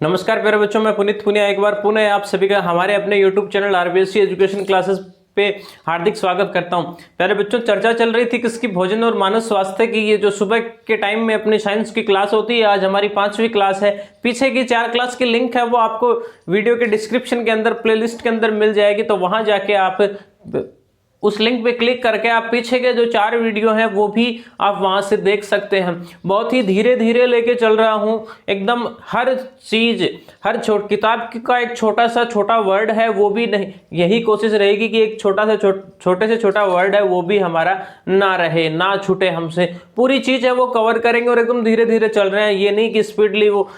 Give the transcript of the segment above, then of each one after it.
नमस्कार प्यारे बच्चों, मैं पुनीत पुनिया एक बार पुनः आप सभी का हमारे अपने YouTube channel RBSC education classes पे हार्दिक स्वागत करता हूं। प्यारे बच्चों, चर्चा चल रही थी किसकी, भोजन और मानव स्वास्थ्य की। ये जो सुबह के टाइम में अपनी साइंस की क्लास होती है, आज हमारी 5वीं क्लास है। पीछे की 4 क्लास की लिंक है वो आपको वीडियो के डिस्क्रिप्शन के अंदर प्लेलिस्ट के अंदर मिल जाएगी, तो वहां जाके आप उस लिंक पे क्लिक करके आप पीछे के जो 4 वीडियो हैं वो भी आप वहां से देख सकते हैं। बहुत ही धीरे धीरे लेके चल रहा हूं, एकदम हर चीज, हर किताब का एक छोटा वर्ड है वो भी नहीं, यही कोशिश रहेगी कि एक छोटे से छोटा वर्ड है वो भी हमारा ना रहे, ना छूटे हमसे। पूरी चीज है वो कवर करेंगे और एकदम धीरे धीरे चल रहे हैं। ये नहीं कि स्पीडली वो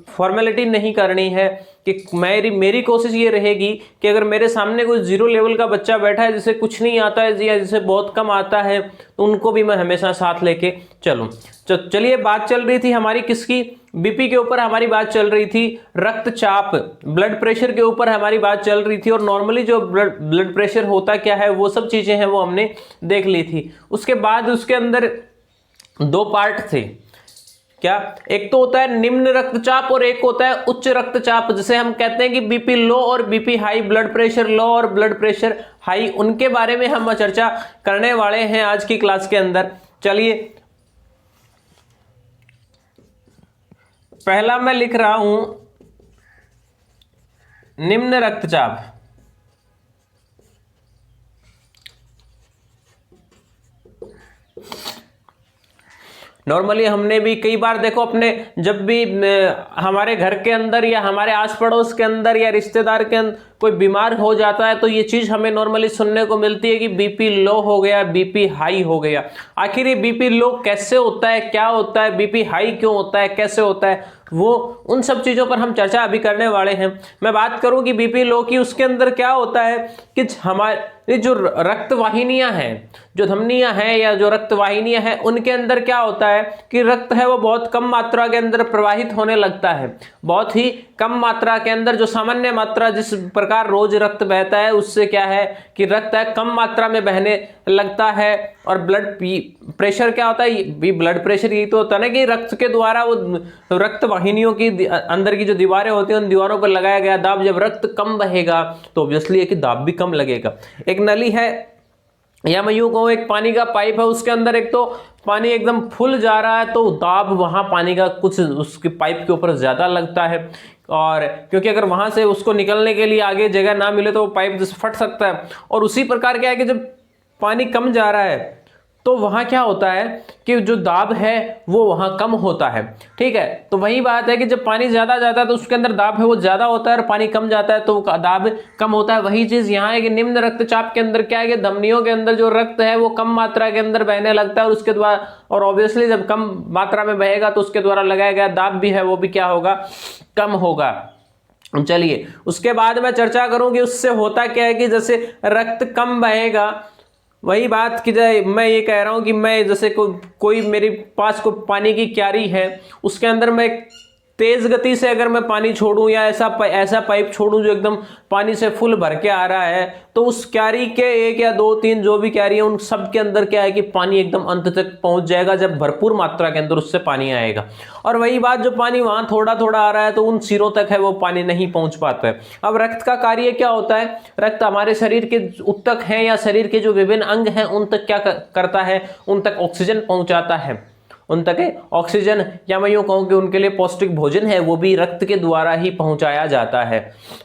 फॉर्मेलिटी नहीं करनी है, कि मेरी कोशिश ये रहेगी कि अगर मेरे सामने कोई 0 लेवल का बच्चा बैठा है जिसे कुछ नहीं आता है या जिसे बहुत कम आता है, तो उनको भी मैं हमेशा साथ लेके चलूं। चलिए, बात चल रही थी हमारी किसकी, बीपी के ऊपर हमारी बात चल रही थी, रक्तचाप, ब्लड प्रेशर के ऊपर हमारी बात चल रही थी। और नॉर्मली जो ब्लड प्रेशर होता क्या है, वो सब चीजें हैं वो हमने देख ली थी। उसके बाद उसके अंदर 2 पार्ट थे। क्या, एक तो होता है निम्न रक्तचाप और एक होता है उच्च रक्तचाप, जिसे हम कहते हैं कि बीपी लो और BP high, blood pressure low और ब्लड प्रेशर हाई। उनके बारे में हम चर्चा करने वाले हैं आज की क्लास के अंदर। चलिए, पहला मैं लिख रहा हूं निम्न रक्तचाप। नॉर्मली हमने भी कई बार देखो, अपने जब भी हमारे घर के अंदर या हमारे आस पड़ोस के अंदर या रिश्तेदार के अंदर कोई बीमार हो जाता है, तो ये चीज हमें नॉर्मली सुनने को मिलती है कि बीपी लो हो गया, बीपी हाई हो गया। आखिर ये बीपी लो कैसे होता है, क्या होता है, बीपी हाई क्यों होता है, कैसे होता है, वो उन सब चीजों पर हम चर्चा अभी करने वाले हैं। मैं बात करूं कि बीपी लो की, उसके अंदर क्या होता है कि हमारे जो रक्त वाहिनियां हैं, जो धमनियां हैं या जो रक्त वाहिनियां हैं, उनके अंदर क्या होता है कि रक्त है वो बहुत कम मात्रा के अंदर प्रवाहित होने लगता है। बहुत ही कम मात्रा के अंदर, जो सामान्य मात्रा जिस प्रकार रोज रक्त बहता है, उससे क्या है कि रक्त है कम मात्रा में बहने लगता है। और ब्लड प्रेशर क्या होता है, ब्लड प्रेशर यही तो होता है ना कि रक्त के द्वारा वो रक्त वाहिनियों की अंदर की जो दीवारें होती हैं, उन दीवारों पर लगाया गया दाब, जब रक्त कम बहेगा तो ऑब्वियसली है कि दाब भी कम लगेगा। एक नली है या मैं यूं कहूं एक पानी का पाइप है, उसके अंदर एक तो पानी एकदम फुल जा रहा है, तो दाब वहां पानी का कुछ उसके पाइप के ऊपर ज्यादा लगता है। और क्योंकि अगर वहां से उसको निकलने के लिए आगे जगह ना मिले तो वो पाइप जैसे फट सकता है। और उसी प्रकार क्या है कि जब पानी कम जा रहा है तो वहां क्या होता है कि जो दाब है वो वहां कम होता है। ठीक है, तो वही बात है कि जब पानी ज्यादा जाता है तो उसके अंदर दाब है वो ज्यादा होता है, और पानी कम जाता है तो दाब कम होता है। वही चीज यहाँ है कि निम्न रक्तचाप के अंदर क्या है कि धमनियों के अंदर जो रक्त है वो कम मात्रा के अंदर बहने लगता है, और उसके द्वारा, और ऑब्वियसली जब कम मात्रा में बहेगा तो उसके द्वारा लगाया गया दाब भी है वो भी क्या होगा, कम होगा। चलिए, उसके बाद मैं चर्चा करूं कि उससे होता क्या है कि जैसे रक्त कम बहेगा, वही बात कि मैं ये कह रहा हूं कि मैं जैसे कोई मेरे पास को पानी की क्यारी है, उसके अंदर मैं तेज गति से अगर मैं पानी छोड़ूं या ऐसा पाइप छोड़ूं जो एकदम पानी से फुल भर के आ रहा है, तो उस क्यारी के 1 या 2 3 जो भी क्यारी है, उन सब के अंदर क्या है कि पानी एकदम अंत तक पहुंच जाएगा, जब भरपूर मात्रा के अंदर उससे पानी आएगा। और वही बात, जो पानी वहां थोड़ा थोड़ा आ रहा है तो उन सिरों तक है वो पानी नहीं पहुंच पाता है। अब रक्त का कार्य क्या होता है, रक्त हमारे शरीर के ऊतक हैं या शरीर के जो विभिन्न अंग हैं उन तक क्या करता है, उन तक ऑक्सीजन पहुंचाता है, उन तक ऑक्सीजन, या मैं यूं कहूं कि उनके लिए पौष्टिक भोजन है वो भी रक्त के द्वारा ही पहुंचाया जाता है।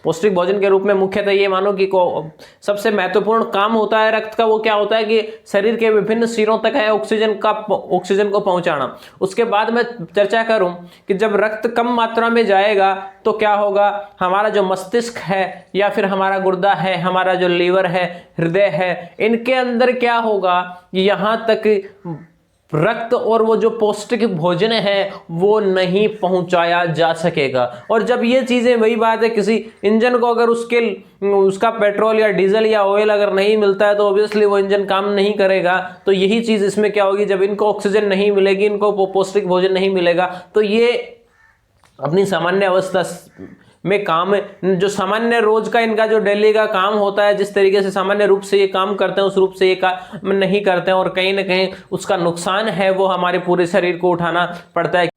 पौष्टिक भोजन के रूप में मुख्यतः ये मानो कि सबसे महत्वपूर्ण काम होता है रक्त का, वो क्या होता है कि शरीर के विभिन्न सिरों तक है ऑक्सीजन को पहुंचाना। उसके बाद मैं चर्चा करूं कि जब रक्त कम मात्रा में जाएगा तो क्या होगा, हमारा जो मस्तिष्क है या फिर हमारा गुर्दा है, हमारा जो लीवर है, हृदय है, इनके अंदर क्या होगा, यहां तक रक्त और वो जो पौष्टिक भोजन है वो नहीं पहुंचाया जा सकेगा। और जब ये चीजें, वही बात है, किसी इंजन को अगर उसका पेट्रोल या डीजल या ऑयल अगर नहीं मिलता है तो ऑब्वियसली वो इंजन काम नहीं करेगा। तो यही चीज इसमें क्या होगी, जब इनको ऑक्सीजन नहीं मिलेगी, इनको पौष्टिक भोजन नहीं मिलेगा, तो ये अपनी सामान्य अवस्था में काम, जो सामान्य रोज का इनका जो डेली का काम होता है, जिस तरीके से सामान्य रूप से ये काम करते हैं उस रूप से ये काम नहीं करते हैं, और कहीं ना कहीं उसका नुकसान है वो हमारे पूरे शरीर को उठाना पड़ता है।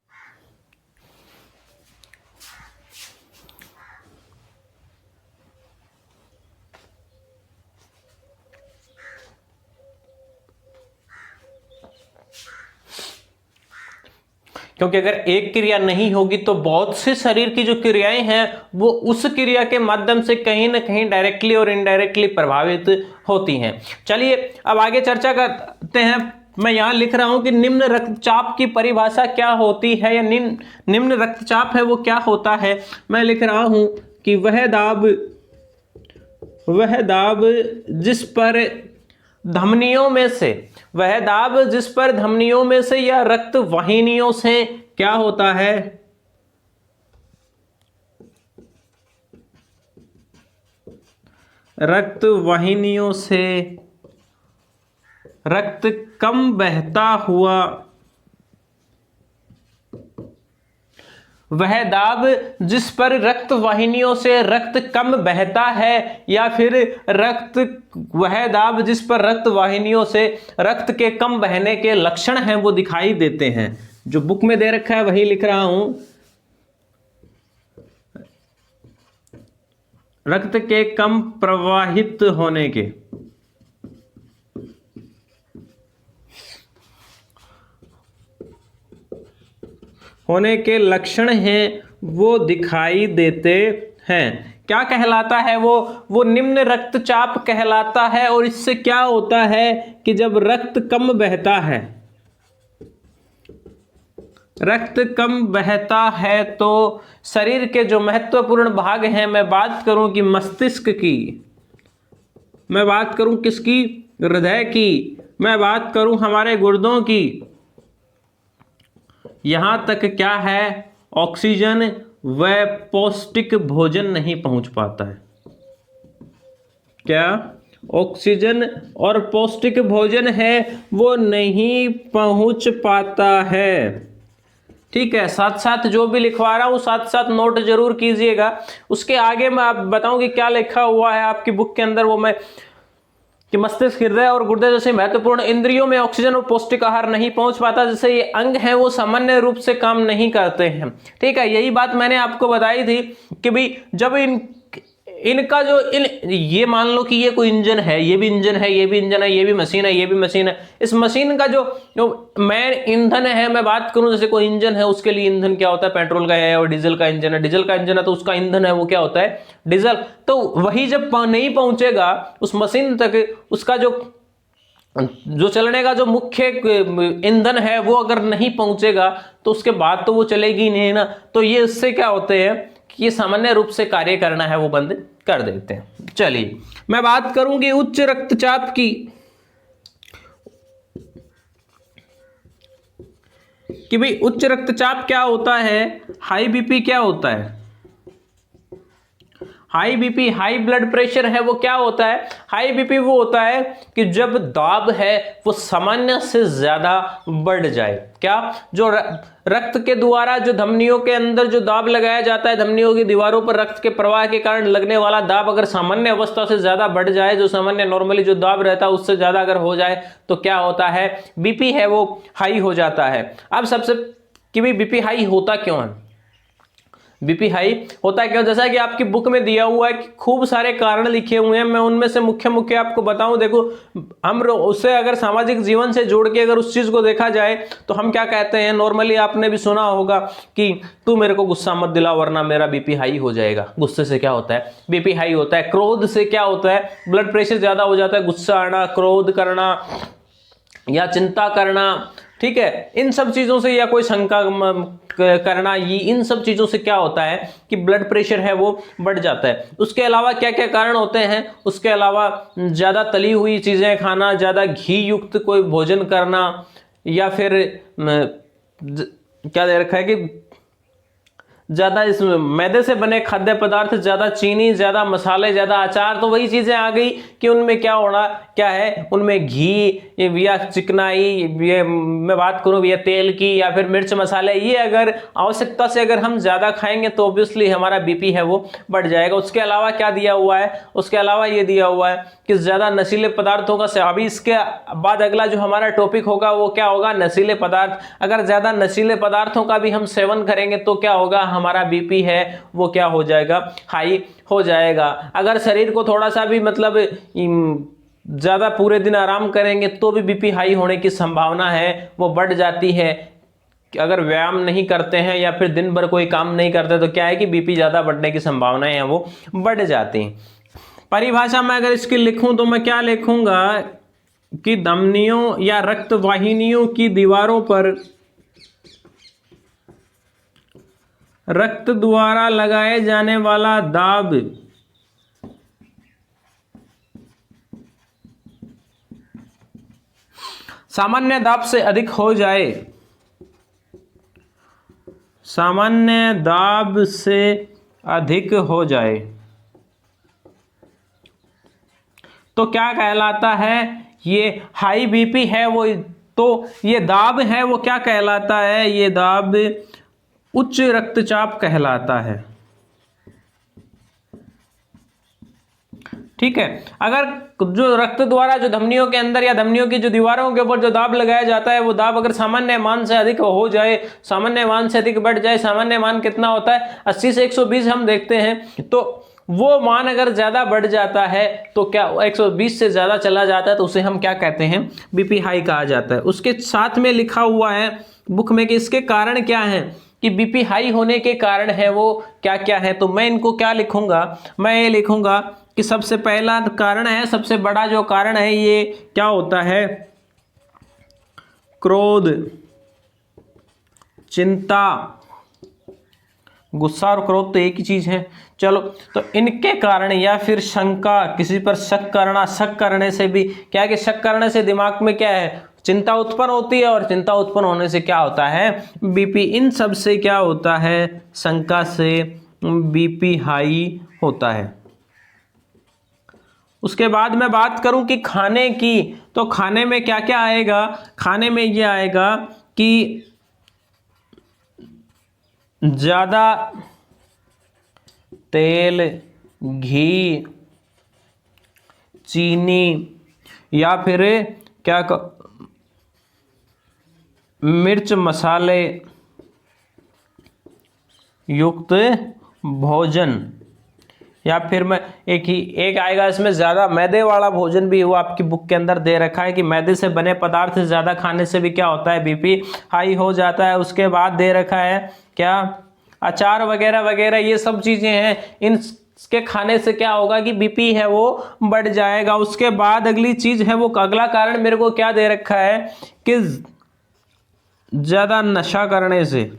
क्योंकि अगर एक क्रिया नहीं होगी तो बहुत से शरीर की जो क्रियाएं हैं वो उस क्रिया के माध्यम से कहीं ना कहीं डायरेक्टली और इनडायरेक्टली प्रभावित होती हैं। चलिए अब आगे चर्चा करते हैं। मैं यहां लिख रहा हूं कि निम्न रक्तचाप की परिभाषा क्या होती है, या निम्न रक्तचाप है वो क्या होता है। मैं लिख रहा हूं कि वह दाब जिस पर धमनियों में से, वह दाब जिस पर धमनियों में से या रक्त वाहिनियों से क्या होता है, रक्त वाहिनियों से रक्त कम बहता हुआ, वह दाब जिस पर रक्त वाहिनियों से रक्त कम बहता है, या फिर वह दाब जिस पर रक्त वाहिनियों से रक्त के कम बहने के लक्षण हैं वो दिखाई देते हैं। जो बुक में दे रखा है वही लिख रहा हूं, रक्त के कम प्रवाहित होने के लक्षण हैं वो दिखाई देते हैं। क्या कहलाता है वो निम्न रक्तचाप कहलाता है। और इससे क्या होता है कि जब रक्त कम बहता है, रक्त कम बहता है तो शरीर के जो महत्वपूर्ण भाग हैं, मैं बात करूं कि मस्तिष्क की, मैं बात करूं किसकी, हृदय की, मैं बात करूं हमारे गुर्दों की, यहां तक क्या है, ऑक्सीजन व पौष्टिक भोजन नहीं पहुंच पाता है। क्या ऑक्सीजन और पौष्टिक भोजन है वो नहीं पहुंच पाता है। ठीक है, साथ साथ जो भी लिखवा रहा हूं साथ साथ नोट जरूर कीजिएगा। उसके आगे मैं आप बताऊं कि क्या लिखा हुआ है आपकी बुक के अंदर, वो मैं कि मस्तिष्क, हृदय और गुर्दे जैसे महत्वपूर्ण इंद्रियों में ऑक्सीजन और पौष्टिक आहार नहीं पहुंच पाता, जैसे ये अंग हैं वो सामान्य रूप से काम नहीं करते हैं। ठीक है, यही बात मैंने आपको बताई थी कि भाई जब इनका जो ये मान लो कि ये कोई इंजन है, ये भी इंजन है, ये भी इंजन है, ये भी मशीन है, ये भी मशीन है। इस मशीन का जो मेन ईंधन है, मैं बात करूं जैसे कोई इंजन है, उसके लिए ईंधन क्या होता है, पेट्रोल का है, और डीजल का इंजन है। डीजल का इंजन है तो उसका ईंधन है वो क्या होता है, डीजल। तो वही जब नहीं पहुंचेगा उस मशीन तक, उसका जो चलने का जो मुख्य ईंधन है वो अगर नहीं पहुंचेगा तो उसके बाद तो वो चलेगी नहीं ना। तो ये इससे क्या होते हैं कि ये सामान्य रूप से कार्य करना है वो बंद कर देते हैं। चलिए मैं बात करूंगी उच्च रक्तचाप की, कि भाई उच्च रक्तचाप क्या होता है, हाई बीपी क्या होता है। High BP, high blood pressure है वो क्या होता है, हाई बीपी वो होता है कि जब दाब है वो सामान्य से ज्यादा बढ़ जाए। क्या, जो रक्त के द्वारा जो धमनियों के अंदर जो दाब लगाया जाता है, धमनियों की दीवारों पर रक्त के प्रवाह के कारण लगने वाला दाब अगर सामान्य अवस्था से ज्यादा बढ़ जाए, जो सामान्य नॉर्मली जो दाब रहता है उससे ज्यादा अगर हो जाए तो क्या होता है, बीपी है वो हाई हो जाता है। अब सबसे कि भाई बीपी हाई होता क्यों है, बीपी हाई होता है क्यों, जैसा कि आपकी बुक में दिया हुआ है कि खूब सारे कारण लिखे हुए हैं। मैं उनमें से मुख्य मुख्य आपको बताऊं। देखो, हम उससे अगर सामाजिक जीवन से जोड़ के अगर उस चीज को देखा जाए तो हम क्या कहते हैं, नॉर्मली आपने भी सुना होगा कि तू मेरे को गुस्सा मत दिला वरना मेरा बीपी हाई हो जाएगा। गुस्से से क्या होता है, बीपी हाई होता है। क्रोध से क्या होता है, ब्लड प्रेशर ज्यादा हो जाता है। गुस्सा आना, क्रोध करना या चिंता करना, ठीक है, इन सब चीजों से, या कोई शंका करना, ये इन सब चीजों से क्या होता है कि ब्लड प्रेशर है वो बढ़ जाता है। उसके अलावा क्या क्या कारण होते हैं, उसके अलावा ज्यादा तली हुई चीजें खाना, ज्यादा घी युक्त कोई भोजन करना, या फिर क्या दे रखा है कि ज़्यादा इसमें मैदे से बने खाद्य पदार्थ, ज़्यादा चीनी, ज़्यादा मसाले, ज़्यादा अचार, तो वही चीज़ें आ गई कि उनमें क्या होना क्या है, उनमें घी या चिकनाई, ये मैं बात करूँ या तेल की या फिर मिर्च मसाले, ये अगर आवश्यकता से अगर हम ज़्यादा खाएंगे तो ऑब्वियसली हमारा बीपी है वो बढ़ जाएगा। उसके अलावा क्या दिया हुआ है, उसके अलावा ये दिया हुआ है कि ज़्यादा नशीले पदार्थों का अभी इसके बाद अगला जो हमारा टॉपिक होगा वो क्या होगा, नशीले पदार्थ। अगर ज़्यादा नशीले पदार्थों का भी हम सेवन करेंगे तो क्या होगा, हमारा बीपी है वो क्या हो जाएगा, हाई हो जाएगा। अगर शरीर को थोड़ा सा भी मतलब ज़्यादा पूरे दिन आराम करेंगे तो भी बीपी हाई होने की संभावना है वो बढ़ जाती है। अगर व्यायाम नहीं करते हैं या फिर दिन भर कोई काम नहीं करते तो क्या है कि बीपी ज़्यादा बढ़ने की संभावनाएं हैं वो बढ़ जाती हैं। परिभाषा में अगर इसकी लिखूं तो मैं क्या लिखूंगा कि धमनियों या रक्त वाहिनियों की दीवारों पर रक्त द्वारा लगाए जाने वाला दाब सामान्य दाब से अधिक हो जाए, सामान्य दाब से अधिक हो जाए तो क्या कहलाता है, ये हाई बीपी है वो, तो ये दाब है वो क्या कहलाता है, ये दाब उच्च रक्तचाप कहलाता है। ठीक है, अगर जो रक्त द्वारा जो धमनियों के अंदर या धमनियों की जो दीवारों के ऊपर जो दाब लगाया जाता है वो दाब अगर सामान्य मान से अधिक हो जाए, सामान्य मान से अधिक बढ़ जाए, सामान्य मान कितना होता है 80 से 120 हम देखते हैं, तो वो मान अगर ज्यादा बढ़ जाता है तो क्या 120 से ज्यादा चला जाता है तो उसे हम क्या कहते हैं, बीपी हाई कहा जाता है। उसके साथ में लिखा हुआ है बुक में कि इसके कारण क्या है, कि बीपी हाई होने के कारण है वो क्या क्या है, तो मैं इनको क्या लिखूंगा, मैं ये लिखूंगा कि सबसे पहला कारण है, सबसे बड़ा जो कारण है ये क्या होता है, क्रोध, चिंता, गुस्सा और क्रोध तो एक ही चीज है। चलो, तो इनके कारण या फिर शंका, किसी पर शक करना, शक करने से भी क्या है कि शक करने से दिमाग में क्या है, चिंता उत्पन्न होती है और चिंता उत्पन्न होने से क्या होता है, बीपी, इन सब से क्या होता है, शंका से बीपी हाई होता है। उसके बाद मैं बात करूं कि खाने की, तो खाने में क्या क्या आएगा, खाने में ये आएगा कि ज़्यादा तेल, घी, चीनी या फिर क्या मिर्च मसाले युक्त भोजन, या फिर मैं एक आएगा इसमें ज़्यादा मैदे वाला भोजन भी, वो आपकी बुक के अंदर दे रखा है कि मैदे से बने पदार्थ ज़्यादा खाने से भी क्या होता है, बीपी हाई हो जाता है। उसके बाद दे रखा है क्या, अचार वगैरह वगैरह, ये सब चीज़ें हैं, इनके खाने से क्या होगा कि बीपी है वो बढ़ जाएगा। उसके बाद अगली चीज़ है वो, अगला कारण मेरे को क्या दे रखा है कि ज़्यादा नशा करने से,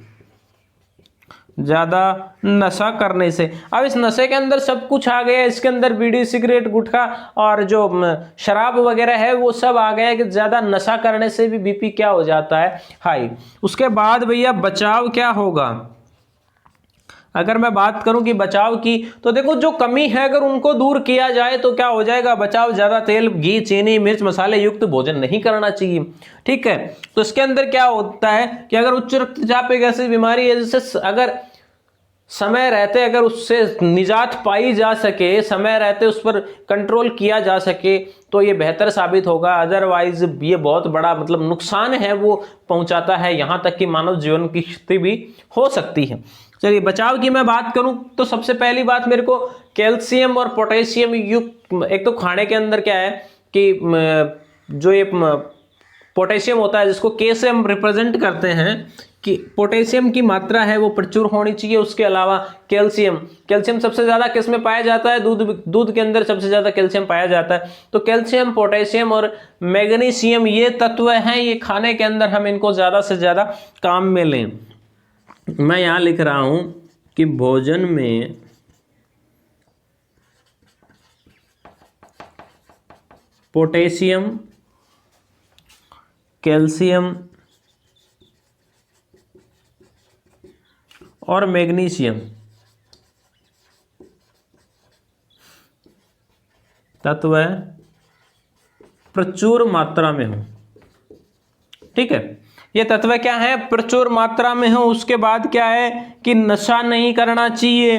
ज़्यादा नशा करने से। अब इस नशे के अंदर सब कुछ आ गया, इसके अंदर बीड़ी, सिगरेट, गुटखा और जो शराब वगैरह है वो सब आ गया कि ज़्यादा नशा करने से भी बीपी क्या हो जाता है, हाई। उसके बाद भैया बचाव क्या होगा, अगर मैं बात करूं कि बचाव की, तो देखो जो कमी है अगर उनको दूर किया जाए तो क्या हो जाएगा बचाव, ज़्यादा तेल, घी, चीनी, मिर्च मसाले युक्त भोजन नहीं करना चाहिए। ठीक है, तो इसके अंदर क्या होता है कि अगर उच्च रक्तचाप एक ऐसी बीमारी है जिससे अगर समय रहते अगर उससे निजात पाई जा सके, समय रहते उस पर कंट्रोल किया जा सके तो ये बेहतर साबित होगा। अदरवाइज ये बहुत बड़ा मतलब नुकसान है वो पहुंचाता है, यहाँ तक कि मानव जीवन की क्षति भी हो सकती है। चलिए, बचाव की मैं बात करूं तो सबसे पहली बात मेरे को कैल्शियम और पोटेशियम युक्त, एक तो खाने के अंदर क्या है कि जो ये पोटेशियम होता है जिसको के से हम रिप्रेजेंट करते हैं कि पोटेशियम की मात्रा है वो प्रचुर होनी चाहिए। उसके अलावा कैल्शियम, कैल्शियम सबसे ज़्यादा किस में पाया जाता है, दूध के अंदर सबसे ज़्यादा कैल्शियम पाया जाता है। तो कैल्शियम, पोटेशियम और मैग्नीशियम ये तत्व हैं, ये खाने के अंदर हम इनको ज़्यादा से ज़्यादा काम में लें। मैं यहाँ लिख रहा हूँ कि भोजन में पोटेशियम, कैल्शियम और मैग्नीशियम तत्व प्रचुर मात्रा में हो। ठीक है, ये तत्व क्या है, प्रचुर मात्रा में हो। उसके बाद क्या है कि नशा नहीं करना चाहिए।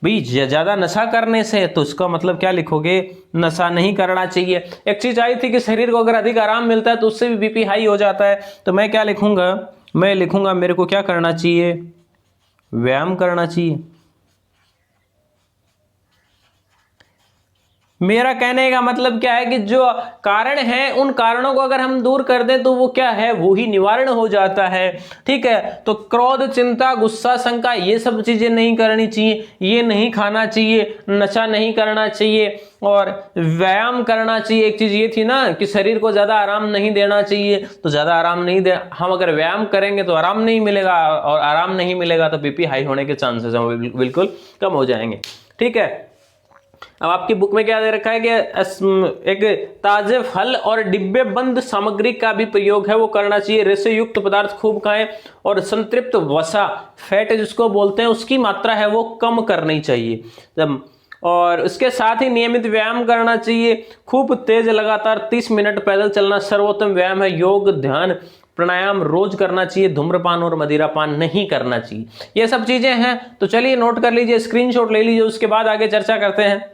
भाई ज्यादा नशा करने से, तो इसका मतलब क्या लिखोगे, नशा नहीं करना चाहिए। एक चीज आई थी कि शरीर को अगर अधिक आराम मिलता है तो उससे भी बीपी हाई हो जाता है। तो मैं क्या लिखूंगा, मैं लिखूंगा मेरे को क्या करना चाहिए, व्यायाम करना चाहिए। मेरा कहने का मतलब क्या है कि जो कारण है उन कारणों को अगर हम दूर कर दें तो वो क्या है, वो ही निवारण हो जाता है। ठीक है, तो क्रोध, चिंता, गुस्सा, शंका, ये सब चीजें नहीं करनी चाहिए, ये नहीं खाना चाहिए, नशा नहीं करना चाहिए और व्यायाम करना चाहिए। एक चीज ये थी ना कि शरीर को ज्यादा आराम नहीं देना चाहिए, तो ज्यादा आराम नहीं दे, हम अगर व्यायाम करेंगे तो आराम नहीं मिलेगा, और आराम नहीं मिलेगा तो बीपी हाई होने के चांसेस हैं बिल्कुल कम हो जाएंगे। ठीक है, अब आपकी बुक में क्या दे रखा है कि एक ताजे फल और डिब्बे बंद सामग्री का भी प्रयोग है वो करना चाहिए। रेशे युक्त पदार्थ खूब खाएं और संतृप्त वसा, फैट जिसको बोलते हैं, उसकी मात्रा है वो कम करनी चाहिए। और उसके साथ ही नियमित व्यायाम करना चाहिए। खूब तेज लगातार 30 मिनट पैदल चलना सर्वोत्तम व्यायाम है। योग, ध्यान, प्राणायाम रोज करना चाहिए। धूम्रपान और मदिरापान नहीं करना चाहिए। ये सब चीजें हैं, तो चलिए नोट कर लीजिए, स्क्रीनशॉट ले लीजिए, उसके बाद आगे चर्चा करते हैं।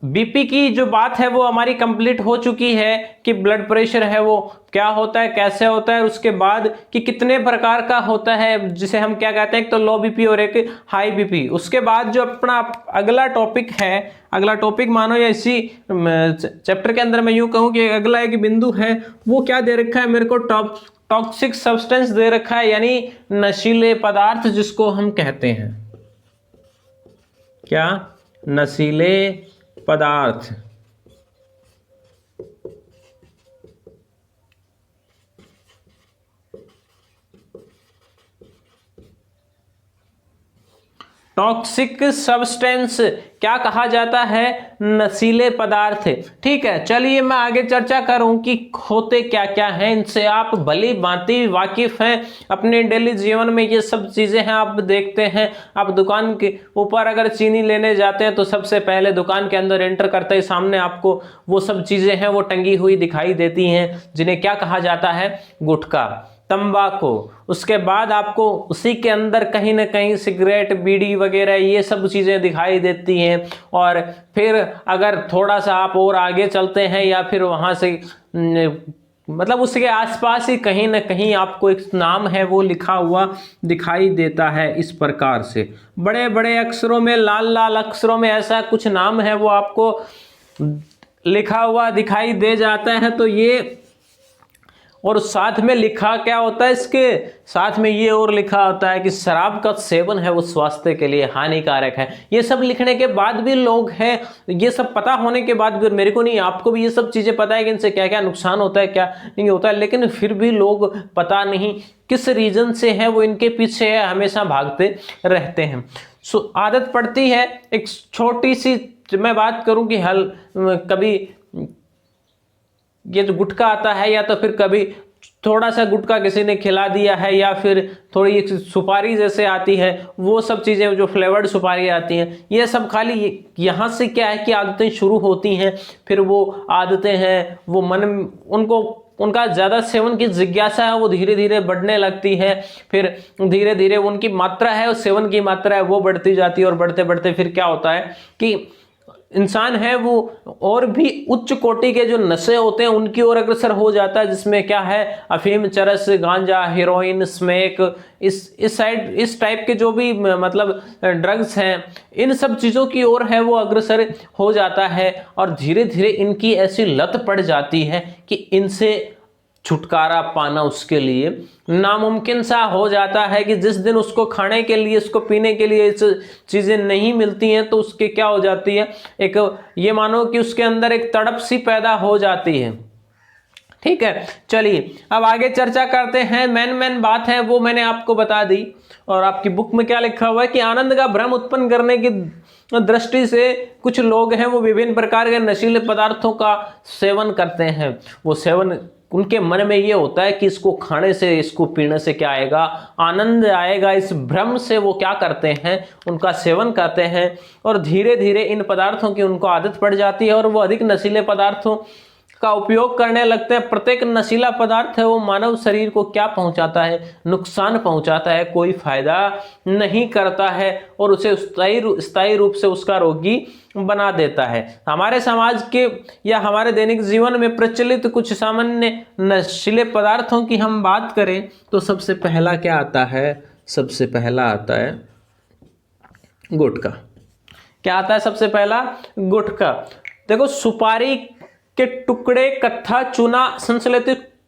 बीपी की जो बात है वो हमारी कंप्लीट हो चुकी है कि ब्लड प्रेशर है वो क्या होता है, कैसे होता है, उसके बाद कि कितने प्रकार का होता है, जिसे हम क्या कहते हैं, एक तो लो बीपी और एक हाई बीपी। उसके बाद जो अपना अगला टॉपिक है, अगला टॉपिक मानो या इसी चैप्टर के अंदर मैं यूं कहूं कि अगला एक बिंदु है वो क्या दे रखा है मेरे को, टॉक्सिक सब्सटेंस दे रखा है, यानी नशीले पदार्थ जिसको हम कहते हैं क्या, नशीले पदार्थ। टॉक्सिक सब्सटेंस क्या कहा जाता है, नशीले पदार्थ। ठीक है, चलिए मैं आगे चर्चा करूं कि होते क्या क्या हैं, इनसे आप भली भांति वाकिफ हैं, अपने डेली जीवन में ये सब चीजें हैं, आप देखते हैं। आप दुकान के ऊपर अगर चीनी लेने जाते हैं तो सबसे पहले दुकान के अंदर एंटर करते ही सामने आपको वो सब चीजें हैं वो टंगी हुई दिखाई देती हैं, जिन्हें क्या कहा जाता है, गुटखा, तंबाकू। उसके बाद आपको उसी के अंदर कहीं ना कहीं सिगरेट, बीड़ी वगैरह ये सब चीज़ें दिखाई देती हैं। और फिर अगर थोड़ा सा आप और आगे चलते हैं या फिर वहाँ से मतलब उसके आसपास ही कहीं ना कहीं आपको एक नाम है वो लिखा हुआ दिखाई देता है। इस प्रकार से बड़े बड़े अक्षरों में, लाल लाल अक्षरों में ऐसा कुछ नाम है वो आपको लिखा हुआ दिखाई दे जाता है। तो ये, और साथ में लिखा क्या होता है, इसके साथ में ये और लिखा होता है कि शराब का सेवन है वो स्वास्थ्य के लिए हानिकारक है। ये सब लिखने के बाद भी लोग हैं, ये सब पता होने के बाद भी, मेरे को नहीं आपको भी ये सब चीज़ें पता है कि इनसे क्या क्या नुकसान होता है क्या नहीं होता है, लेकिन फिर भी लोग पता नहीं किस रीजन से है वो इनके पीछे हमेशा भागते रहते हैं। सो आदत पड़ती है। एक छोटी सी मैं बात करूं कि कभी ये जो गुटखा आता है या तो फिर कभी थोड़ा सा गुटखा किसी ने खिला दिया है या फिर थोड़ी एक सुपारी जैसे आती है, वो सब चीज़ें जो फ्लेवर्ड सुपारी आती हैं, ये सब खाली यहाँ से क्या है कि आदतें शुरू होती हैं। फिर वो आदतें हैं वो मन उनको उनका ज़्यादा सेवन की जिज्ञासा है वो धीरे धीरे बढ़ने लगती है। फिर धीरे धीरे उनकी मात्रा है, उस सेवन की मात्रा है वो बढ़ती जाती है, और बढ़ते बढ़ते फिर क्या होता है कि इंसान है वो और भी उच्च कोटि के जो नशे होते हैं उनकी ओर अग्रसर हो जाता है, जिसमें क्या है, अफीम, चरस, गांजा, हेरोइन, स्मैक, इस टाइप के जो भी मतलब ड्रग्स हैं, इन सब चीज़ों की ओर है वो अग्रसर हो जाता है। और धीरे धीरे इनकी ऐसी लत पड़ जाती है कि इनसे छुटकारा पाना उसके लिए नामुमकिन सा हो जाता है कि जिस दिन उसको खाने के लिए, उसको पीने के लिए इस चीज़ें नहीं मिलती हैं तो उसके क्या हो जाती है, एक ये मानो कि उसके अंदर एक तड़प सी पैदा हो जाती है। ठीक है, चलिए अब आगे चर्चा करते हैं। मेन बात है वो मैंने आपको बता दी। और आपकी बुक में क्या लिखा हुआ है कि आनंद का भ्रम उत्पन्न करने की दृष्टि से कुछ लोग हैं वो विभिन्न प्रकार के नशीले पदार्थों का सेवन करते हैं। वो सेवन उनके मन में ये होता है कि इसको खाने से, इसको पीने से क्या आएगा, आनंद आएगा। इस भ्रम से वो क्या करते हैं, उनका सेवन करते हैं और धीरे धीरे इन पदार्थों की उनको आदत पड़ जाती है और वो अधिक नशीले पदार्थों का उपयोग करने लगते हैं। प्रत्येक नशीला पदार्थ है वो मानव शरीर को क्या पहुंचाता है, नुकसान पहुंचाता है, कोई फायदा नहीं करता है और उसे स्थायी रूप से उसका रोगी बना देता है। हमारे समाज के या हमारे दैनिक जीवन में प्रचलित कुछ सामान्य नशीले पदार्थों की हम बात करें तो सबसे पहला क्या आता है, सबसे पहला आता है गुटखा। क्या आता है सबसे पहला? गुटखा। देखो, सुपारी के टुकड़े, कत्था, चूना,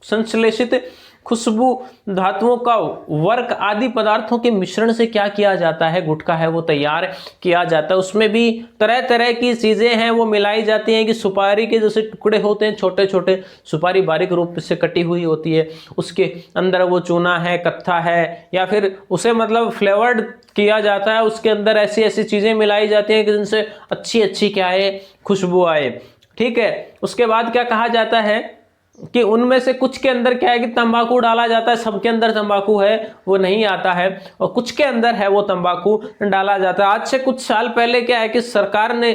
संश्लेषित खुशबू धातुओं का वर्क आदि पदार्थों के मिश्रण से क्या किया जाता है, गुटखा है वो तैयार किया जाता है। उसमें भी तरह तरह की चीजें हैं वो मिलाई जाती हैं कि सुपारी के जैसे टुकड़े होते हैं छोटे छोटे, सुपारी बारीक रूप से कटी हुई होती है, उसके अंदर वो चूना है, कत्था है, या फिर उसे मतलब फ्लेवर्ड किया जाता है, उसके अंदर ऐसी ऐसी चीजें मिलाई जाती हैं कि जिनसे अच्छी अच्छी क्या है, खुशबू आए। ठीक है। उसके बाद क्या कहा जाता है कि उनमें से कुछ के अंदर क्या है कि तंबाकू डाला जाता है। सबके अंदर तंबाकू है वो नहीं आता है, और कुछ के अंदर है वो तंबाकू डाला जाता है। आज से कुछ साल पहले क्या है कि सरकार ने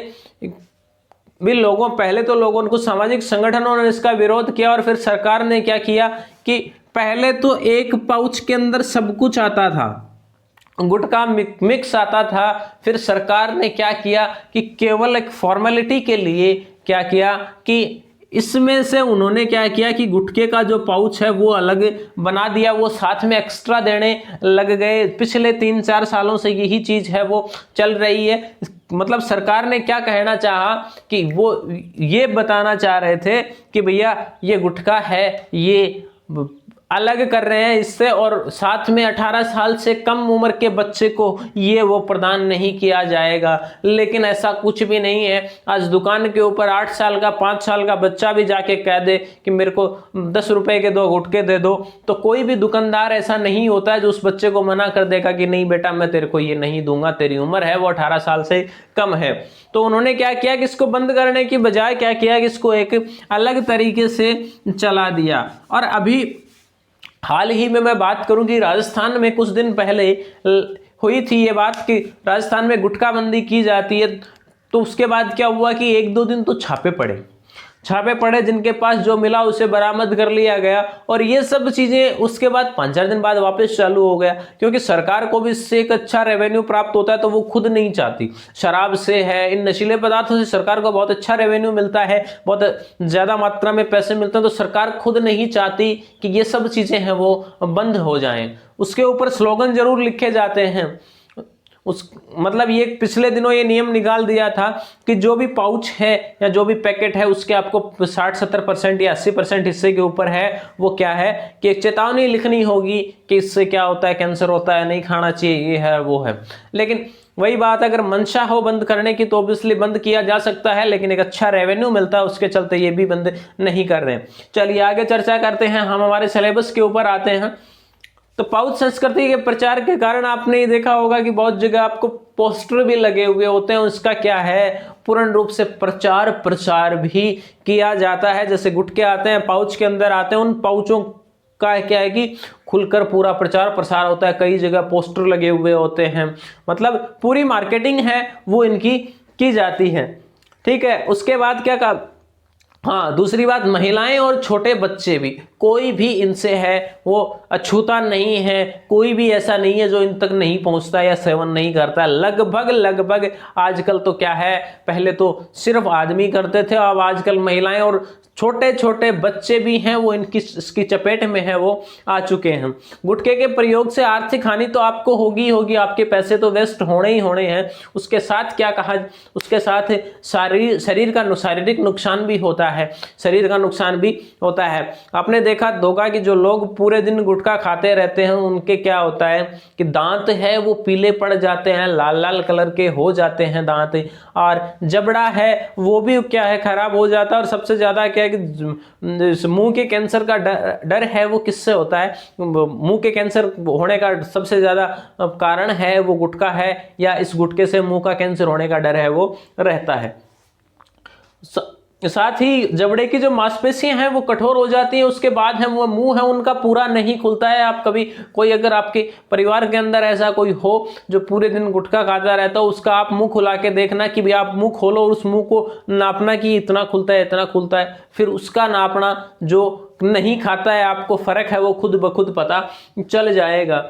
भी पहले तो लोगों को, सामाजिक संगठनों ने इसका विरोध किया और फिर सरकार ने क्या किया कि पहले तो एक पाउच के अंदर सब कुछ आता था, गुटखा मिक्स आता था। फिर सरकार ने क्या किया कि केवल एक फॉर्मेलिटी के लिए क्या किया कि इसमें से उन्होंने क्या किया कि गुटखे का जो पाउच है वो अलग बना दिया, वो साथ में एक्स्ट्रा देने लग गए। पिछले 3-4 सालों से यही चीज है वो चल रही है। मतलब सरकार ने क्या कहना चाहा कि वो ये बताना चाह रहे थे कि भैया ये गुटखा है, ये अलग कर रहे हैं इससे, और साथ में 18 साल से कम उम्र के बच्चे को ये वो प्रदान नहीं किया जाएगा। लेकिन ऐसा कुछ भी नहीं है। आज दुकान के ऊपर 8 साल का, 5 साल का बच्चा भी जाके कह दे कि मेरे को 10 रुपए के 2 गुटखे दे दो, तो कोई भी दुकानदार ऐसा नहीं होता है जो उस बच्चे को मना कर देगा कि नहीं बेटा मैं तेरे को ये नहीं दूंगा, तेरी उम्र है वो 18 साल से कम है। तो उन्होंने क्या किया कि इसको बंद करने की बजाय क्या किया कि इसको एक अलग तरीके से चला दिया। और अभी हाल ही में मैं बात करूं कि राजस्थान में कुछ दिन पहले हुई थी ये बात कि राजस्थान में गुटखा बंदी की जाती है। तो उसके बाद क्या हुआ कि 1-2 दिन तो छापे पड़े, जिनके पास जो मिला उसे बरामद कर लिया गया। और ये सब चीजें उसके बाद 5-4 दिन बाद वापस चालू हो गया, क्योंकि सरकार को भी इससे एक अच्छा रेवेन्यू प्राप्त होता है, तो वो खुद नहीं चाहती। शराब से है, इन नशीले पदार्थों से सरकार को बहुत अच्छा रेवेन्यू मिलता है, बहुत ज्यादा मात्रा में पैसे मिलते हैं, तो सरकार खुद नहीं चाहती कि ये सब चीजें हैं वो बंद हो जाएं। उसके ऊपर स्लोगन जरूर लिखे जाते हैं। मतलब ये पिछले दिनों ये नियम निकाल दिया था कि जो भी पाउच है या जो भी पैकेट है उसके आपको 60-70% या 80% हिस्से के ऊपर है वो क्या है कि एक चेतावनी लिखनी होगी कि इससे क्या होता है, कैंसर होता है, नहीं खाना चाहिए, ये है वो है। लेकिन वही बात, अगर मंशा हो बंद करने की तो ऑब्वियसली बंद किया जा सकता है, लेकिन एक अच्छा रेवेन्यू मिलता है उसके चलते ये भी बंद नहीं कर रहे हैं। चलिए आगे चर्चा करते हैं, हम हमारे सिलेबस के ऊपर आते हैं। तो पाउच संस्कृति के प्रचार के कारण आपने ये देखा होगा कि बहुत जगह आपको पोस्टर भी लगे हुए होते हैं। उसका क्या है, पूर्ण रूप से प्रचार प्रसार भी किया जाता है। जैसे गुटखे आते हैं पाउच के अंदर आते हैं, उन पाउचों का क्या है कि खुलकर पूरा प्रचार प्रसार होता है, कई जगह पोस्टर लगे हुए होते हैं, मतलब पूरी मार्केटिंग है वो इनकी की जाती है। ठीक है। उसके बाद क्या कहा, हाँ दूसरी बात, महिलाएं और छोटे बच्चे भी, कोई भी इनसे है वो अछूता नहीं है, कोई भी ऐसा नहीं है जो इन तक नहीं पहुंचता या सेवन नहीं करता। लगभग आजकल तो क्या है, पहले तो सिर्फ आदमी करते थे, अब आजकल महिलाएं और छोटे छोटे बच्चे भी हैं वो इसकी चपेट में है वो आ चुके हैं। गुटखे के प्रयोग से आर्थिक हानि तो आपको होगी, आपके पैसे तो वेस्ट होने ही होने हैं। उसके साथ क्या कहा, उसके साथ शरीर का शारीरिक नुकसान भी होता है, शरीर का नुकसान भी होता है। आपने देखा होगा कि जो लोग पूरे दिन गुटखा खाते रहते हैं उनके क्या होता है कि दांत है वो पीले पड़ जाते हैं, लाल कलर के हो जाते हैं दांत, और जबड़ा है वो भी क्या है खराब हो जाता है। और सबसे ज्यादा क्या है कि मुंह के कैंसर का डर है वो किससे होता है, मुंह के कैंसर होने का सबसे ज्यादा कारण है वो गुटखा है, या इस गुटखे से मुंह का कैंसर होने का डर है वो रहता है। साथ ही जबड़े की जो मांसपेशियां हैं वो कठोर हो जाती हैं। उसके बाद है वो मुंह है उनका पूरा नहीं खुलता है। आप कभी कोई अगर आपके परिवार के अंदर ऐसा कोई हो जो पूरे दिन गुटखा खाता रहता हो, उसका आप मुंह खुला के देखना कि भाई आप मुंह खोलो और उस मुंह को नापना कि इतना खुलता है इतना खुलता है, फिर उसका नापना। जो नहीं खाता है आपको फर्क है वो खुद ब खुद पता चल जाएगा।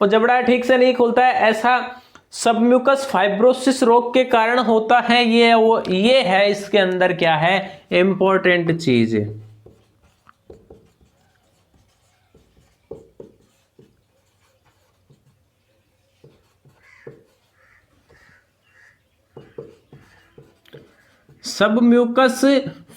और जबड़ा ठीक से नहीं खुलता है, ऐसा सबम्यूकस फाइब्रोसिस रोग के कारण होता है। ये है इसके अंदर क्या है इंपॉर्टेंट चीज। सबम्यूकस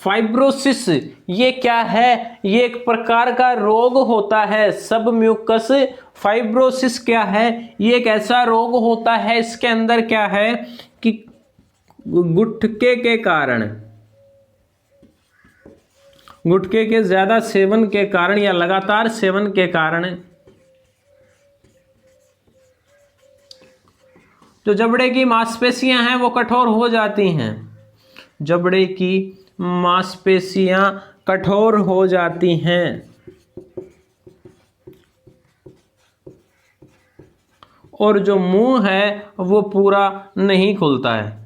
फाइब्रोसिस ये क्या है? ये एक प्रकार का रोग होता है। सबम्यूकस फाइब्रोसिस क्या है? ये एक ऐसा रोग होता है, इसके अंदर क्या है कि गुटखे के कारण, गुटखे के ज्यादा सेवन के कारण या लगातार सेवन के कारण जो जबड़े की मांसपेशियां हैं वो कठोर हो जाती हैं। जबड़े की मांसपेशियां कठोर हो जाती हैं और जो मुंह है वो पूरा नहीं खुलता है।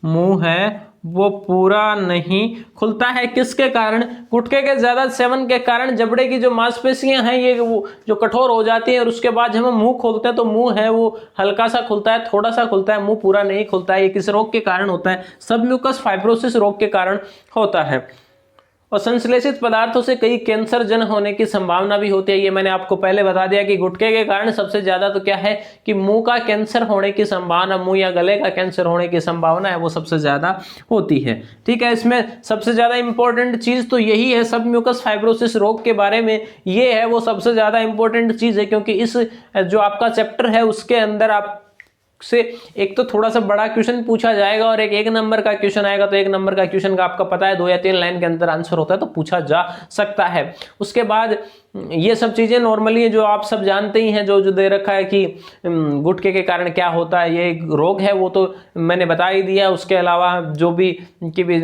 मुंह है वो पूरा नहीं खुलता है। किसके कारण? गुटखे के ज्यादा सेवन के कारण जबड़े की जो मांसपेशियां हैं ये वो जो कठोर हो जाती है और उसके बाद जब हम मुंह खोलते हैं तो मुंह है वो हल्का सा खुलता है, थोड़ा सा खुलता है, मुंह पूरा नहीं खुलता है। ये किस रोग के कारण होता है? सबम्यूकस फाइब्रोसिस रोग के कारण होता है। और संश्लेषित पदार्थों से कई कैंसर जन होने की संभावना भी होती है। ये मैंने आपको पहले बता दिया कि गुटखे के कारण सबसे ज्यादा तो क्या है कि मुंह का कैंसर होने की संभावना, मुंह या गले का कैंसर होने की संभावना है वो सबसे ज्यादा होती है। ठीक है, इसमें सबसे ज्यादा इंपॉर्टेंट चीज तो यही है सबम्यूकस फाइब्रोसिस रोग के बारे में। ये है वो सबसे ज्यादा इंपॉर्टेंट चीज है, क्योंकि इस जो आपका चैप्टर है उसके अंदर आप से एक तो थोड़ा सा बड़ा क्वेश्चन पूछा जाएगा और एक नंबर का क्वेश्चन आएगा। तो एक नंबर का क्वेश्चन का आपका पता है 2 या 3 लाइन के अंदर आंसर होता है तो पूछा जा सकता है। उसके बाद ये सब चीजें नॉर्मली जो आप सब जानते ही हैं, जो दे रखा है कि गुटखे के कारण क्या होता है, ये एक रोग है वो तो मैंने बता ही दिया। उसके अलावा जो भी कि भी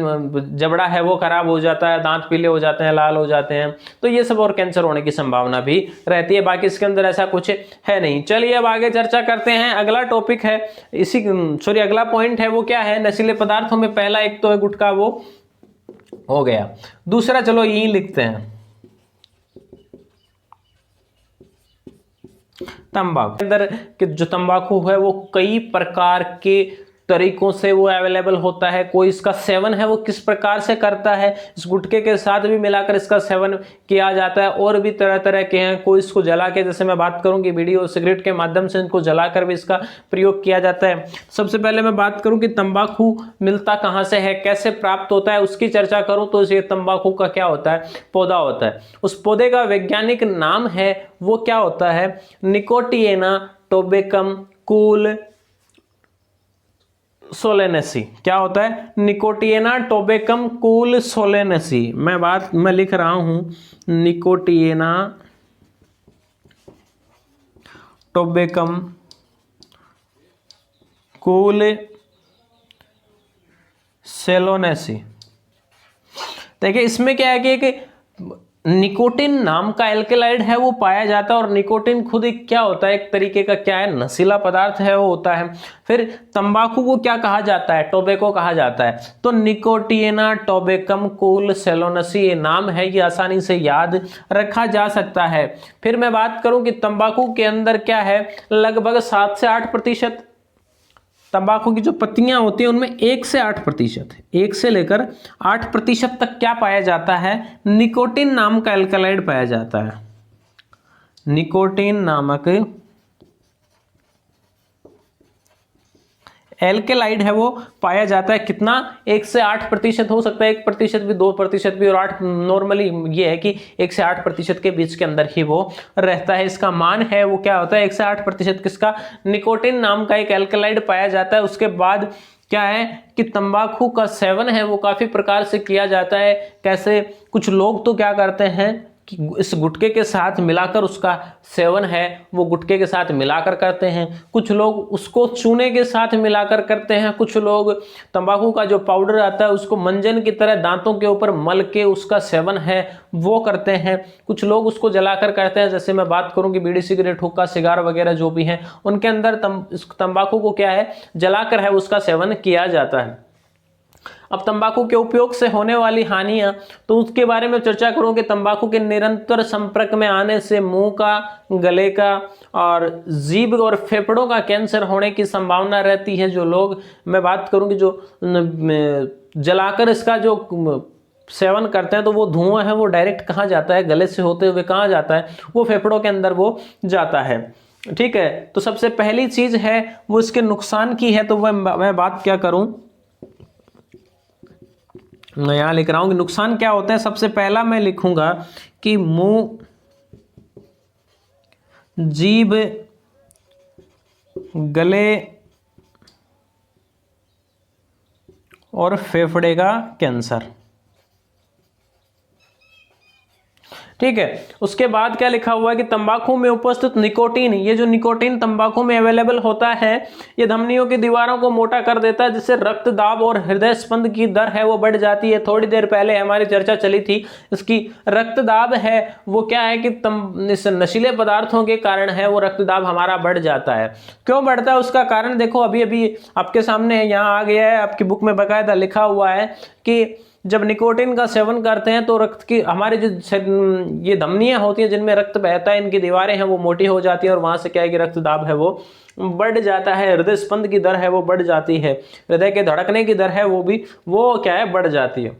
जबड़ा है वो खराब हो जाता है, दांत पीले हो जाते हैं, लाल हो जाते हैं, तो ये सब और कैंसर होने की संभावना भी रहती है। बाकी इसके अंदर ऐसा कुछ है नहीं। चलिए अब आगे चर्चा करते हैं। अगला टॉपिक है अगला पॉइंट है वो क्या है? नशीले पदार्थों में पहला एक तो है गुटखा, वो हो गया। दूसरा चलो यही लिखते हैं तंबाकू। अंदर के जो तंबाकू है वो कई प्रकार के तरीकों से वो अवेलेबल होता है। कोई इसका सेवन है वो किस प्रकार से करता है, इस गुटखे के साथ भी मिलाकर इसका सेवन किया जाता है। और भी तरह तरह के हैं। कोई इसको जला के, जैसे मैं बात करूं कि बीड़ी और सिगरेट के माध्यम से इनको जलाकर भी इसका प्रयोग किया जाता है। सबसे पहले मैं बात करूं कि तंबाकू मिलता कहां से है, कैसे प्राप्त होता है, उसकी चर्चा करूं तो ये तंबाकू का क्या होता है? पौधा होता है। उस पौधे का वैज्ञानिक नाम है वो क्या होता है? निकोटिएना टोबेकम कूल सोलेनेसी। क्या होता है? निकोटिएना टोबेकम कूल सोलेनेसी। मैं लिख रहा हूं निकोटिएना टोबेकम कूल सेलोनेसी। देखिए इसमें क्या है कि एक निकोटिन नाम का एल्केलाइड है वो पाया जाता है। और निकोटिन खुद एक क्या होता है? एक तरीके का क्या है? नशीला पदार्थ है वो होता है। फिर तंबाकू को क्या कहा जाता है? टोबैको कहा जाता है। तो निकोटिएना टोबेकम कूल सेलोनेसी ये नाम है, ये आसानी से याद रखा जा सकता है। फिर मैं बात करूं कि तंबाकू के अंदर क्या है, लगभग 7 से 8% तंबाकू की जो पत्तियां होती हैं उनमें 1 से 8%, 1 से लेकर 8% तक क्या पाया जाता है? निकोटिन नाम का एल्कलाइड पाया जाता है। निकोटिन नामक एल्केलाइड है वो पाया जाता है। कितना? 1 से 8% हो सकता है, 1% भी, 2% भी, और 8 नॉर्मली ये है कि 1 से 8% के बीच के अंदर ही वो रहता है। इसका मान है वो क्या होता है? 1 से 8% किसका? निकोटिन नाम का एक एल्केलाइड पाया जाता है। उसके बाद क्या है कि तंबाकू का सेवन है वो काफी प्रकार से किया जाता है। कैसे? कुछ लोग तो क्या करते हैं कि इस गुटखे के साथ मिलाकर उसका सेवन है वो गुटखे के साथ मिलाकर करते हैं, कुछ लोग उसको चूने के साथ मिलाकर करते हैं, कुछ लोग तंबाकू का जो पाउडर आता है उसको मंजन की तरह दांतों के ऊपर मल के उसका सेवन है वो करते हैं, कुछ लोग उसको जलाकर करते हैं। जैसे मैं बात करूं कि बीड़ी सिगरेट हुक्का सिगार वगैरह जो भी हैं उनके अंदर तंबाकू को क्या है जलाकर है उसका सेवन किया जाता है। अब तंबाकू के उपयोग से होने वाली हानियां तो उसके बारे में चर्चा करूं कि तंबाकू के निरंतर संपर्क में आने से मुंह का, गले का और जीभ और फेफड़ों का कैंसर होने की संभावना रहती है। जो लोग, मैं बात करूं कि जो जलाकर इसका जो सेवन करते हैं तो वो धुआं है वो डायरेक्ट कहाँ जाता है, गले से होते हुए कहाँ जाता है, वो फेफड़ों के अंदर वो जाता है। ठीक है, तो सबसे पहली चीज है वो इसके नुकसान की है, तो मैं बात क्या करूं, मैं यहां लिख रहा हूं कि नुकसान क्या होते हैं। सबसे पहला मैं लिखूंगा कि मुंह, जीभ, गले और फेफड़े का कैंसर। ठीक है, उसके बाद क्या लिखा हुआ है कि तंबाकू में उपस्थित निकोटीन, ये जो निकोटीन तंबाकू में अवेलेबल होता है ये धमनियों की दीवारों को मोटा कर देता है, जिससे रक्तदाब और हृदय स्पंद की दर है वो बढ़ जाती है। थोड़ी देर पहले हमारी चर्चा चली थी इसकी, रक्तदाब है वो क्या है कि इस नशीले पदार्थों के कारण है वो रक्तदाब हमारा बढ़ जाता है। क्यों बढ़ता है उसका कारण देखो, अभी अभी आपके सामने यहाँ आ गया है, आपकी बुक में बाकायदा लिखा हुआ है कि जब निकोटीन का सेवन करते हैं तो रक्त की हमारे जो ये धमनियां होती हैं जिनमें रक्त बहता है, इनकी दीवारें हैं वो मोटी हो जाती हैं और वहां से क्या है कि रक्तदाब है वो बढ़ जाता है, हृदय स्पंद की दर है वो बढ़ जाती है, हृदय के धड़कने की दर है वो क्या है बढ़ जाती है।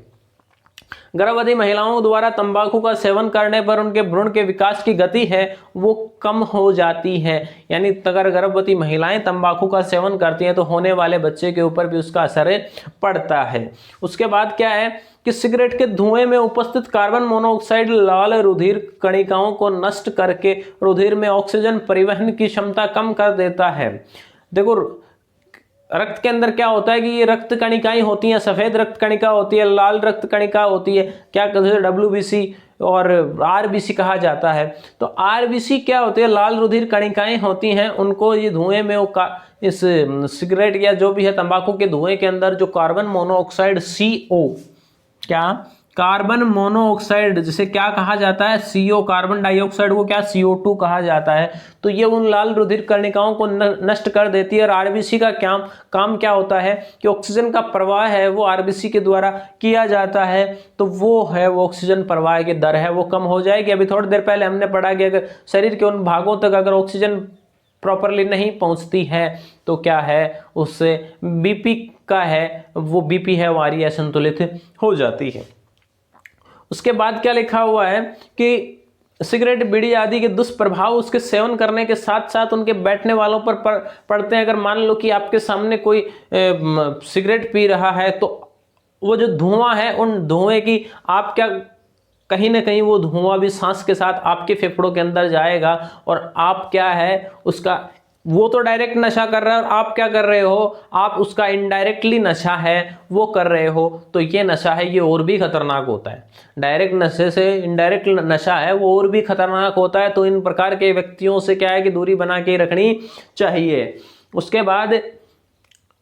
गर्भवती महिलाओं द्वारा तंबाकू का सेवन करने पर उनके भ्रूण के विकास की गति है वो कम हो जाती है। यानी अगर गर्भवती महिलाएं तंबाकू का सेवन करती हैं तो होने वाले बच्चे के ऊपर भी उसका असर पड़ता है। उसके बाद क्या है कि सिगरेट के धुएं में उपस्थित कार्बन मोनोऑक्साइड लाल रुधिर कणिकाओं को नष्ट करके रुधिर में ऑक्सीजन परिवहन की क्षमता कम कर देता है। देखो रक्त के अंदर क्या होता है कि ये रक्त कणिकाएं होती हैं, सफेद रक्त कणिका होती है, लाल रक्त कणिका होती है, क्या कहते हैं WBC और RBC कहा जाता है। तो RBC क्या होती है, लाल रुधिर कणिकाएं होती हैं, उनको ये धुएं में इस सिगरेट या जो भी है तंबाकू के धुएं के अंदर जो कार्बन मोनोऑक्साइड CO, क्या कार्बन मोनोऑक्साइड जिसे क्या कहा जाता है CO, कार्बन डाइऑक्साइड को क्या CO2 कहा जाता है, तो ये उन लाल रुधिर कणिकाओं को नष्ट कर देती है। और RBC का काम क्या होता है कि ऑक्सीजन का प्रवाह है वो RBC के द्वारा किया जाता है, तो वो ऑक्सीजन प्रवाह की दर है वो कम हो जाएगी। अभी थोड़ी देर पहले हमने पढ़ा कि अगर शरीर के उन भागों तक अगर ऑक्सीजन प्रॉपरली नहीं पहुंचती है तो क्या है उससे BP का है वो BP है हमारी असंतुलित हो जाती है। उसके बाद क्या लिखा हुआ है कि सिगरेट, बीड़ी आदि के दुष्प्रभाव उसके सेवन करने के साथ साथ उनके बैठने वालों पर पड़ते हैं। अगर मान लो कि आपके सामने कोई सिगरेट पी रहा है तो वो जो धुआं है उन धुएं की आप क्या कहीं ना कहीं वो धुआं भी सांस के साथ आपके फेफड़ों के अंदर जाएगा और आप क्या है उसका, वो तो डायरेक्ट नशा कर रहा है और आप क्या कर रहे हो, आप उसका इनडायरेक्टली नशा है वो कर रहे हो। तो ये नशा है ये और भी खतरनाक होता है, डायरेक्ट नशे से इनडायरेक्ट नशा है वो और भी खतरनाक होता है। तो इन प्रकार के व्यक्तियों से क्या है कि दूरी बना के रखनी चाहिए। उसके बाद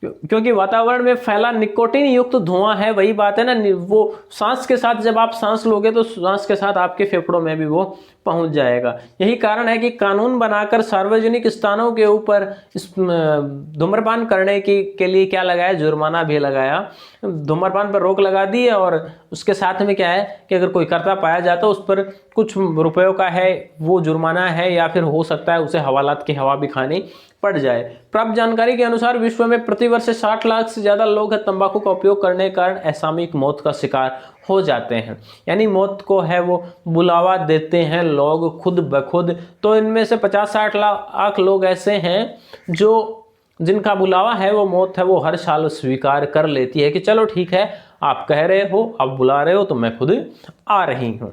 क्योंकि वातावरण में फैला निकोटीन युक्त धुआं है, वही बात है ना, वो सांस के साथ जब आप सांस लोगे तो सांस के साथ आपके फेफड़ों में भी वो पहुंच जाएगा। यही कारण है कि कानून बनाकर सार्वजनिक स्थानों के ऊपर धूम्रपान करने के लिए क्या लगाया, जुर्माना भी लगाया, धूम्रपान पर रोक लगा दी है। और उसके साथ में क्या है कि अगर कोई करता पाया जाता उस पर कुछ रुपयों का है वो जुर्माना है, या फिर हो सकता है उसे हवालात की हवा भी खानी पड़ जाए। प्राप्त जानकारी के अनुसार विश्व में प्रतिवर्ष 60 लाख से ज्यादा लोग तंबाकू का उपयोग करने के कारण असामयिक मौत का शिकार हो जाते हैं। यानी मौत को है वो बुलावा देते हैं लोग खुद ब खुद। तो इनमें से 50-60 लाख लोग ऐसे हैं जो जिनका बुलावा है वो मौत है वो हर साल स्वीकार कर लेती है कि चलो ठीक है आप कह रहे हो, आप बुला रहे हो तो मैं खुद आ रही हूँ।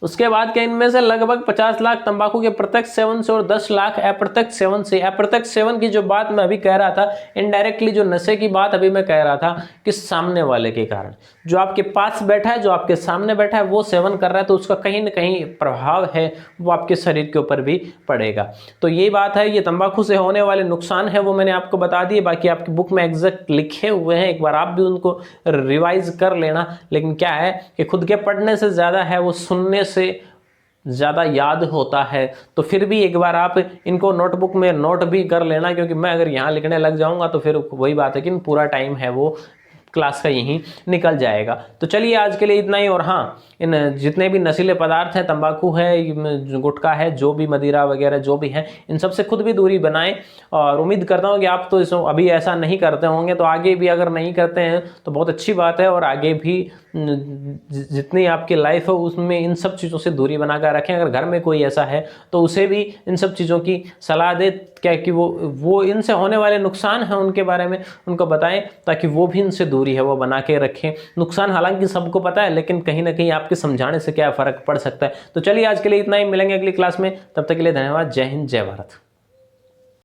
उसके बाद क्या इनमें से लगभग 50 लाख तंबाकू के प्रत्यक्ष सेवन से और 10 लाख अप्रत्यक्ष सेवन से। अप्रत्यक्ष सेवन की जो बात मैं अभी कह रहा था, इनडायरेक्टली जो नशे की बात अभी मैं कह रहा था कि सामने वाले के कारण, जो आपके पास बैठा है, जो आपके सामने बैठा है वो सेवन कर रहा है, तो उसका कहीं ना कहीं प्रभाव है वो आपके शरीर के ऊपर भी पड़ेगा। तो ये बात है, ये तंबाकू से होने वाले नुकसान है वो मैंने आपको बता दिए। बाकी आपकी बुक में एग्जैक्ट लिखे हुए हैं, एक बार आप भी उनको रिवाइज कर लेना। लेकिन क्या है कि खुद के पढ़ने से ज़्यादा है वो सुनने से ज़्यादा याद होता है। तो फिर भी एक बार आप इनको नोटबुक में नोट भी कर लेना, क्योंकि मैं अगर यहाँ लिखने लग जाऊँगा तो फिर वही बात है कि पूरा टाइम है वो क्लास का यहीं निकल जाएगा। तो चलिए आज के लिए इतना ही। और हाँ, इन जितने भी नशीले पदार्थ हैं, तंबाकू है, गुटखा है, जो भी मदिरा वगैरह जो भी हैं, इन सब से खुद भी दूरी बनाएं। और उम्मीद करता हूँ कि आप तो अभी ऐसा नहीं करते होंगे, तो आगे भी अगर नहीं करते हैं तो बहुत अच्छी बात है। और आगे भी जितनी आपकी लाइफ है उसमें इन सब चीज़ों से दूरी बनाकर रखें। अगर घर में कोई ऐसा है तो उसे भी इन सब चीज़ों की सलाह दे, क्या कि वो इनसे होने वाले नुकसान हैं उनके बारे में उनको बताएं, ताकि वो भी इनसे दूरी है वो बना के रखें। नुकसान हालांकि सबको पता है, लेकिन कहीं ना कहीं आपके समझाने से क्या फ़र्क पड़ सकता है। तो चलिए आज के लिए इतना ही, मिलेंगे अगली क्लास में, तब तक के लिए धन्यवाद। जय हिंद, जय भारत।